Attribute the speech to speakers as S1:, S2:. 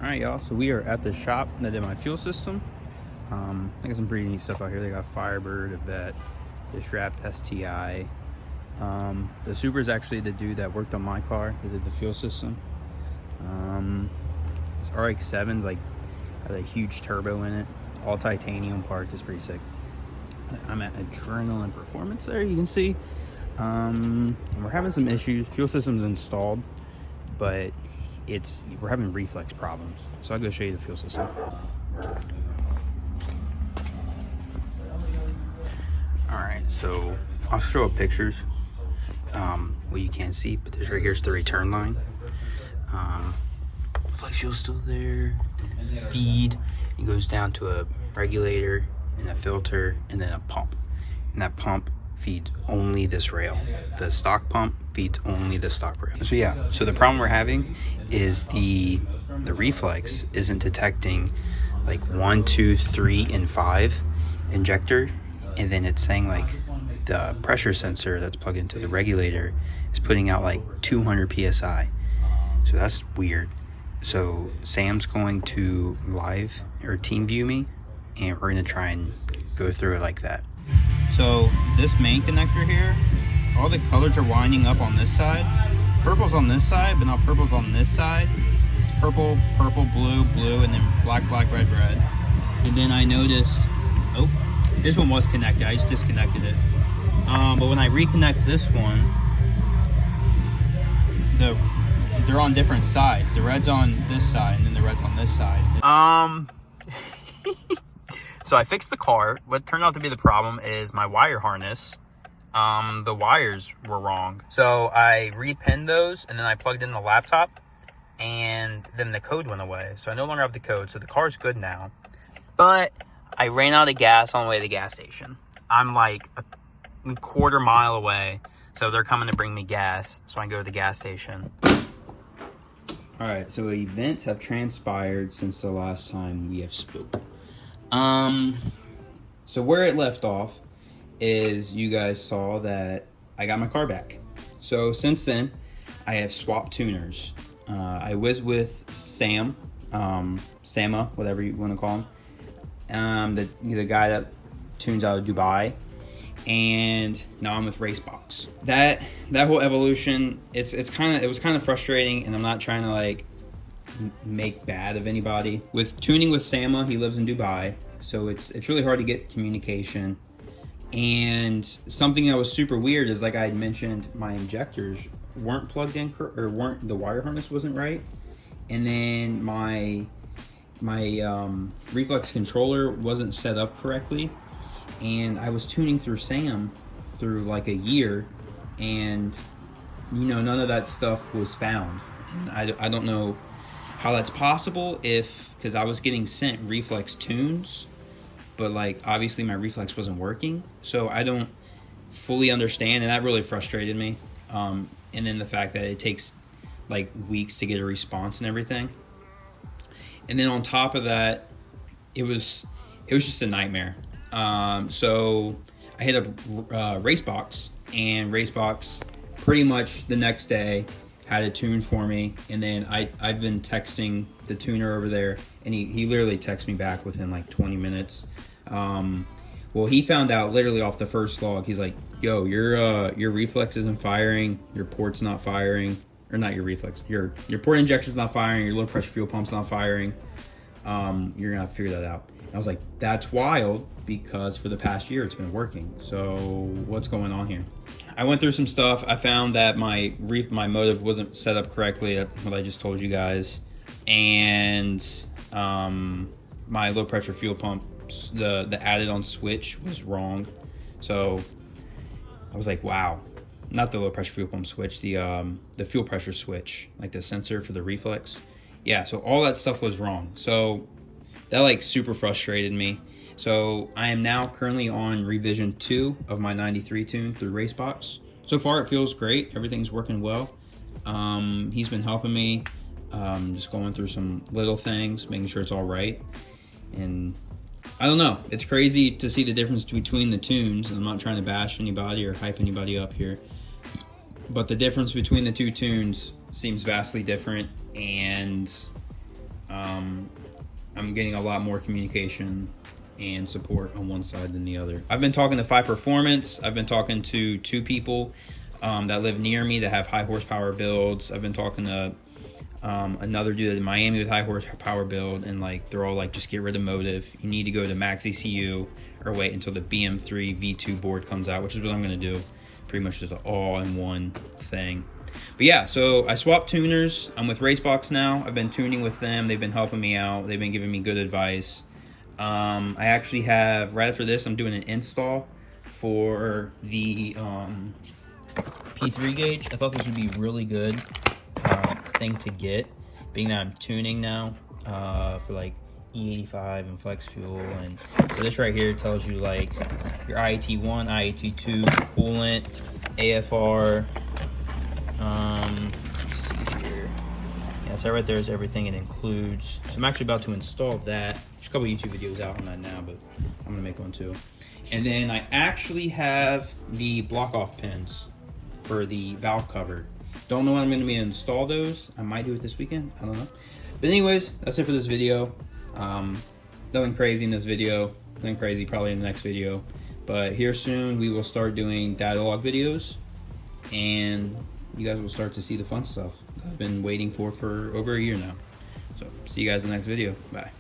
S1: Alright y'all, so we are at the shop that did my fuel system. I got some pretty neat stuff out here. They got Firebird, a Vet, the Strapped STI. The Supra is actually the dude that worked on my car that did the fuel system. This RX-7's like has a huge turbo in it, all titanium parts. It's pretty sick. I'm at Adrenaline Performance there, you can see. We're having some issues. Fuel system's installed, but we're having reflex problems. So I'll go show you the fuel system. Alright, so I'll show up pictures. Well, you can't see, but here's the return line. Flex fuel's still there. Feed, it goes down to a regulator and a filter and then a pump. And that pump feeds only this rail. The stock pump feeds only the stock rail. So yeah, so the problem we're having is the reflex isn't detecting like 1, 2, 3, and 5 injector, and then it's saying like the pressure sensor that's plugged into the regulator is putting out like 200 psi. So that's weird. So Sam's going to live or team view me, and we're gonna try and go through it like that. So this main connector here, all the colors are winding up on this side. Purple's on this side, but now purple's on this side. It's purple, purple, blue, blue, and then black, black, red, red. And then I noticed, oh, this one was connected. I just disconnected it. But when I reconnect this one, they're on different sides. The red's on this side, and then the red's on this side. So I fixed the car. What turned out to be the problem is my wire harness. The wires were wrong. So I repinned those, and then I plugged in the laptop, and then the code went away. So I no longer have the code. So the car's good now. But I ran out of gas on the way to the gas station. I'm like a quarter mile away. So they're coming to bring me gas. So I go to the gas station. All right, so events have transpired since the last time we have spoken. So where it left off is you guys saw that I got my car back. So since then, I have swapped tuners. I was with Sam, Sama, whatever you want to call him, the guy that tunes out of Dubai, and now I'm with Racebox. That whole evolution, it was kind of frustrating, and I'm not trying to like make bad of anybody. With tuning with Sama, he lives in Dubai, so it's really hard to get communication. And something that was super weird is, like I had mentioned, my injectors weren't plugged in, or the wire harness wasn't right, and then my reflex controller wasn't set up correctly. And I was tuning through Sam through like a year, and none of that stuff was found. And I don't know how that's possible, because I was getting sent reflex tunes, but like obviously my reflex wasn't working. So I don't fully understand, and that really frustrated me. And then the fact that it takes like weeks to get a response and everything. And then on top of that, it was just a nightmare. So I hit up Racebox, and Racebox pretty much the next day had a tune for me. And then I've been texting the tuner over there, and he literally texted me back within like 20 minutes. Well, he found out literally off the first log. He's like, yo, your reflex isn't firing, your port's not firing, or not your reflex, your port injection's not firing, your low pressure fuel pump's not firing. You're gonna have to figure that out. I was like, that's wild, because for the past year it's been working. So what's going on here? I went through some stuff. I found that my motive wasn't set up correctly, what I just told you guys, and my low pressure fuel pump, the added on switch was wrong. So I was like, wow, not the low pressure fuel pump switch, the fuel pressure switch, like the sensor for the reflex. Yeah, so all that stuff was wrong. So that like super frustrated me. So I am now currently on revision 2 of my 93 tune through Racebox. So far it feels great. Everything's working well. He's been helping me, just going through some little things, making sure it's all right. And I don't know, it's crazy to see the difference between the tunes. I'm not trying to bash anybody or hype anybody up here, but the difference between the two tunes seems vastly different. And I'm getting a lot more communication and support on one side than the other. I've been talking to 5 Performance. I've been talking to 2 people that live near me that have high horsepower builds. I've been talking to another dude in Miami with high horsepower build, and like they're all like, just get rid of motive. You need to go to max ECU or wait until the BM3 V2 board comes out, which is what I'm gonna do. Pretty much just an all-in-one thing. But yeah, so I swapped tuners. I'm with Racebox now. I've been tuning with them. They've been helping me out. They've been giving me good advice. I actually have, right after this, I'm doing an install for the P3 gauge. I thought this would be really good thing to get, being that I'm tuning now for like E85 and flex fuel. And so this right here tells you like your IAT1, IAT2, coolant, AFR. Let's see here. Yeah, so right there is everything it includes. So I'm actually about to install that. There's a couple YouTube videos out on that now, but I'm gonna make one too. And then I actually have the block off pins for the valve cover. Don't know when I'm gonna be install those. I might do it this weekend, I don't know. But anyways, that's it for this video. Nothing crazy in this video, nothing crazy probably in the next video. But here soon we will start doing data log videos, and you guys will start to see the fun stuff I've been waiting for over a year now. So see you guys in the next video. Bye.